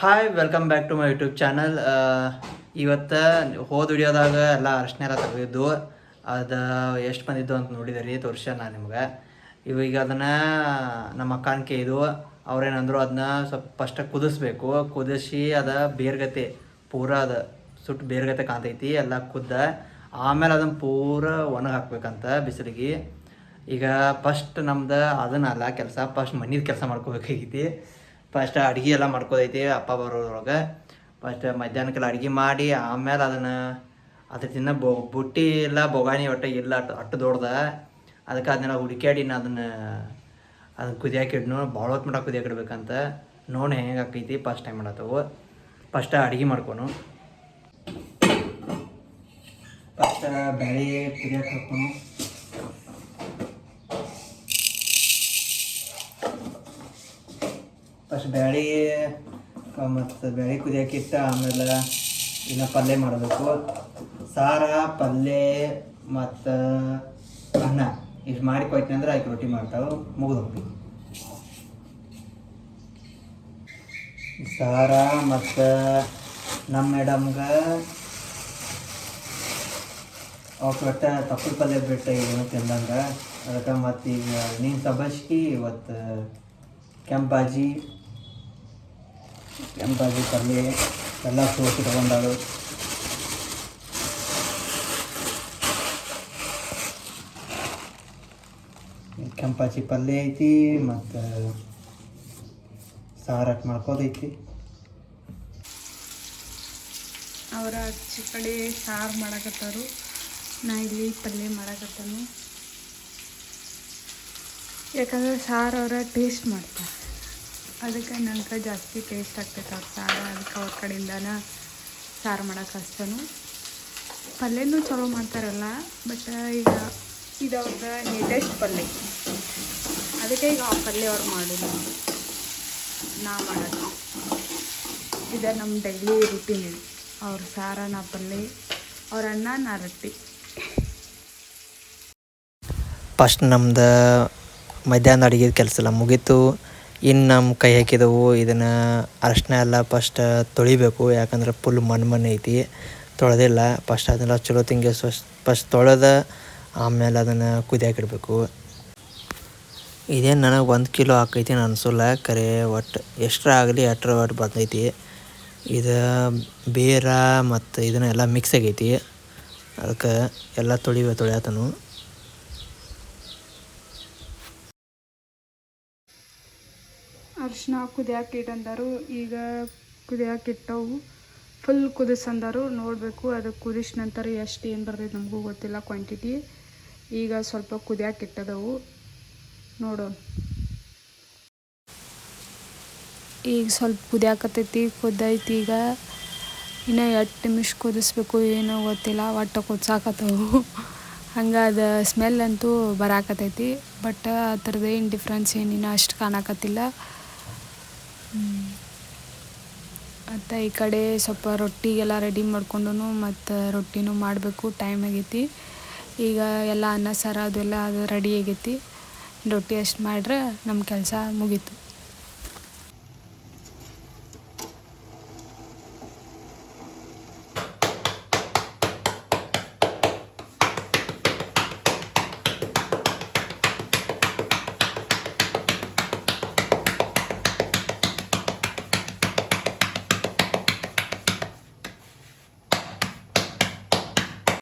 Hi welcome back to my YouTube channel. ಇವತ್ತು ಹೋದ ವಿಡಿಯೋದಾಗ ಎಲ್ಲ ಅರ್ಶಿನ ಎಲ್ಲ ತೆಗೆದಿದ್ದು ಅದು ಎಷ್ಟು ಬಂದಿದ್ದು ಅಂತ ನೋಡಿದ್ರಿ, ತೋರಿಸ ನಾನು ನಿಮ್ಗೆ. ಈಗ ಅದನ್ನು ನಮ್ಮ ಅಕ್ಕನಿಗೆ ಇದು ಅವ್ರೇನಂದ್ರು ಅದನ್ನ ಸ್ವಲ್ಪ ಫಸ್ಟಾಗಿ ಕುದಿಸ್ಬೇಕು. ಕುದಿಸಿ ಅದು ಬೇರ್ಗತೆ ಪೂರ ಅದು ಸುಟ್ಟು ಬೇರ್ಗತೆ ಕಾಣ್ತೈತಿ ಎಲ್ಲ ಕುದ್ದ ಆಮೇಲೆ ಅದನ್ನು ಪೂರ ಒಣಗಿ ಹಾಕ್ಬೇಕಂತ ಬಿಸಿಲಿಗೆ. ಈಗ ಫಸ್ಟ್ ನಮ್ದು ಅದನ್ನಲ್ಲ ಕೆಲಸ, ಫಸ್ಟ್ ಮನೇದು ಕೆಲಸ ಮಾಡ್ಕೋಬೇಕಾಗೈತಿ. ಫಸ್ಟ್ ಅಡುಗೆ ಎಲ್ಲ ಮಾಡ್ಕೋದೈತಿ ಅಪ್ಪ ಬರೋದ್ರೊಳಗೆ. ಫಸ್ಟ್ ಮಧ್ಯಾಹ್ನಕ್ಕೆಲ್ಲ ಅಡುಗೆ ಮಾಡಿ ಆಮೇಲೆ ಅದನ್ನು ಅದ್ರ ಬುಟ್ಟಿ ಇಲ್ಲ ಬೊಗಾಣಿ ಒಟ್ಟು ಇಲ್ಲ ಅಟ್ಟು ದೊಡ್ದ. ಅದಕ್ಕೆ ಅದನ್ನೆಲ್ಲ ಹುಡುಕ್ಯಾಡಿ ಅದನ್ನು ಕುದಿಯಾಕಿಡ್ನು ಭಾಳ ಹೊತ್ತು ಮಟ್ಟ ಕುದಿಯಾಕಿಡ್ಬೇಕಂತ. ನೋಡಿ ಹೆಂಗೆ ಆಕೈತಿ ಫಸ್ಟ್ ಟೈಮ್ ಮಾಡತ್ತವು. ಫಸ್ಟ್ ಅಡುಗೆ ಮಾಡ್ಕೊನು. ಫಸ್ಟ್ ಬೇಳೆ ಕುದಿಯಕ್ಕೆ ಹಾಕೋನು. ಫಸ್ಟ್ ಬೇಳೆ ಮತ್ತು ಬೇಳೆ ಕುದಿಯೋಕ್ಕಿಟ್ಟು ಆಮೇಲೆ ಇನ್ನು ಪಲ್ಯ ಮಾಡಬೇಕು. ಸಾರ ಪಲ್ಯ ಮತ್ತು ಅನ್ನ ಇಷ್ಟು ಮಾಡಿ ಕೊಯ್ತೀನಿ ಅಂದ್ರೆ ಆಯ್ತು, ರೊಟ್ಟಿ ಮಾಡ್ತಾವೆ ಮುಗಿದು ಹೋಗ್ತೀವಿ. ಸಾರ ಮತ್ತು ನಮ್ಮ ಮೇಡಮ್ಗೆ ಅವ್ರು ಒಟ್ಟ ತಪ್ಪಲು ಪಲ್ಯ ಬಿಟ್ಟು ಏನು ತಿಂದಂಗೆ. ಅದಕ್ಕೆ ಮತ್ತು ಈಗ ನೀನು ಸಬ್ಬಸ್ಗಿ ಇವತ್ತು ಕೆಂಪಾಜಿ ಪಲ್ಯ ಎಲ್ಲ ಸೋಸಿ ತೊಗೊಂಡಾಳು. ಕೆಂಪಾಜಿ ಪಲ್ಯ ಐತಿ ಮತ್ತು ಸಾರಕ್ಕೆ ಮಾಡ್ಕೋದೈತಿ. ಅವರ ಆಚೆ ಕಡೆ ಸಾರು ಮಾಡಕತ್ತಾರು, ನಾ ಇಲ್ಲಿ ಪಲ್ಯ ಮಾಡಕತ್ತಾನು. ಯಾಕಂದ್ರೆ ಸಾರು ಅವರ ಟೇಸ್ಟ್ ಮಾಡ್ತಾರೆ, ಅದಕ್ಕೆ ನಂಗೆ ಜಾಸ್ತಿ ಟೇಸ್ಟ್ ಆಗ್ತೈತೆ ಅವ್ರ ಸಾರು. ಅದಕ್ಕೆ ಅವ್ರ ಕಡೆಯಿಂದನ ಸಾರು ಮಾಡಕ್ಕೆ ಹಚ್ತಾನು. ಪಲ್ಯನೂ ಚಲೋ ಮಾಡ್ತಾರಲ್ಲ, ಬಟ್ ಈಗ ಇದು ಅವ್ರದ್ದು ಲೇಟೆಸ್ಟ್ ಪಲ್ಯ, ಅದಕ್ಕೆ ಈಗ ಆ ಪಲ್ಯ ಅವ್ರು ಮಾಡೋದು ನಾ ಮಾಡೋದು. ಇದು ನಮ್ಮ ಡೈಲಿ ರುಟೀನ್. ಇದು ಅವ್ರ ಸಾರ, ನಾ ಪಲ್ಯ, ಅವ್ರ ಅನ್ನ, ನಾ ರೊಟ್ಟಿ. ಫಸ್ಟ್ ನಮ್ದು ಮಧ್ಯಾಹ್ನ ಅಡುಗೆ ಕೆಲಸ ಎಲ್ಲ ಮುಗೀತು. ಇನ್ನು ನಮ್ಮ ಕೈ ಹಾಕಿದೆವು ಇದನ್ನು ಅರಶಿನ ಎಲ್ಲ ಫಸ್ಟ್ ತೊಳಿಬೇಕು. ಯಾಕಂದ್ರೆ ಫುಲ್ ಮಣ್ಣು ಐತಿ, ತೊಳೆದಿಲ್ಲ. ಫಸ್ಟ್ ಅದನ್ನೆಲ್ಲ ಚಲೋ ತಿಂಗಿ ಫಸ್ಟ್ ತೊಳೆದ ಆಮೇಲೆ ಅದನ್ನು ಕುದಿಯಾಕಿಡ್ಬೇಕು. ಇದೇನು ನನಗೆ 1 ಕಿಲೋ ಆಕೈತಿ ಅನಿಸಲ್ಲ, ಕರೆ ಒಟ್ಟು ಎಷ್ಟ್ರ ಆಗಲಿ ಅಟ್ರ ಒಟ್ಟು ಬಂದೈತಿ. ಇದು ಬೇರ ಮತ್ತು ಇದನ್ನೆಲ್ಲ ಮಿಕ್ಸ್ ಆಗೈತಿ, ಅದಕ್ಕೆ ಎಲ್ಲ ತೊಳೆಯತನು. ಅರ್ಶಿನ ಕುದಿಯಾಕಿಟ್ಟಂದರು. ಈಗ ಕುದಿಯಾಕಿಟ್ಟವು ಫುಲ್ ಕುದಿಸಂದರು. ನೋಡಬೇಕು ಅದು ಕುದಿಸ್ ನಂತರ ಎಷ್ಟು ಏನು ಬರ್ತೈತೆ ನಮಗೂ ಗೊತ್ತಿಲ್ಲ ಕ್ವಾಂಟಿಟಿ. ಈಗ ಸ್ವಲ್ಪ ಕುದಿಯಾಕಿಟ್ಟದವು ನೋಡೋಣ. ಈಗ ಸ್ವಲ್ಪ ಕುದಿಯಾಕತ್ತೈತಿ, ಕುದ್ದೈತಿ. ಈಗ ಇನ್ನು 8 ನಿಮಿಷ ಕುದಿಸ್ಬೇಕು, ಏನೋ ಗೊತ್ತಿಲ್ಲ, ಒಟ್ಟು ಕುದಿಸಾಕತ್ತವು. ಹಂಗೆ ಅದು ಸ್ಮೆಲ್ ಅಂತೂ ಬರಾಕತ್ತೈತಿ, ಬಟ್ ಅದ್ರದ್ದು ಏನು ಡಿಫ್ರೆನ್ಸ್ ಏನಿನ್ನ ಅಷ್ಟು ಕಾಣಕತ್ತಿಲ್ಲ. ಮತ್ತು ಈ ಕಡೆ ಸ್ವಲ್ಪ ರೊಟ್ಟಿಗೆಲ್ಲ ರೆಡಿ ಮಾಡ್ಕೊಂಡು ಮತ್ತು ರೊಟ್ಟಿನೂ ಮಾಡಬೇಕು. ಟೈಮ್ ಆಗೈತಿ. ಈಗ ಎಲ್ಲ ಅನ್ನ ಸಾರು ಅದೆಲ್ಲ ಅದು ರೆಡಿ ಆಗೈತಿ. ರೊಟ್ಟಿ ಅಷ್ಟು ಮಾಡ್ರೆ ನಮ್ಮ ಕೆಲಸ ಮುಗೀತು.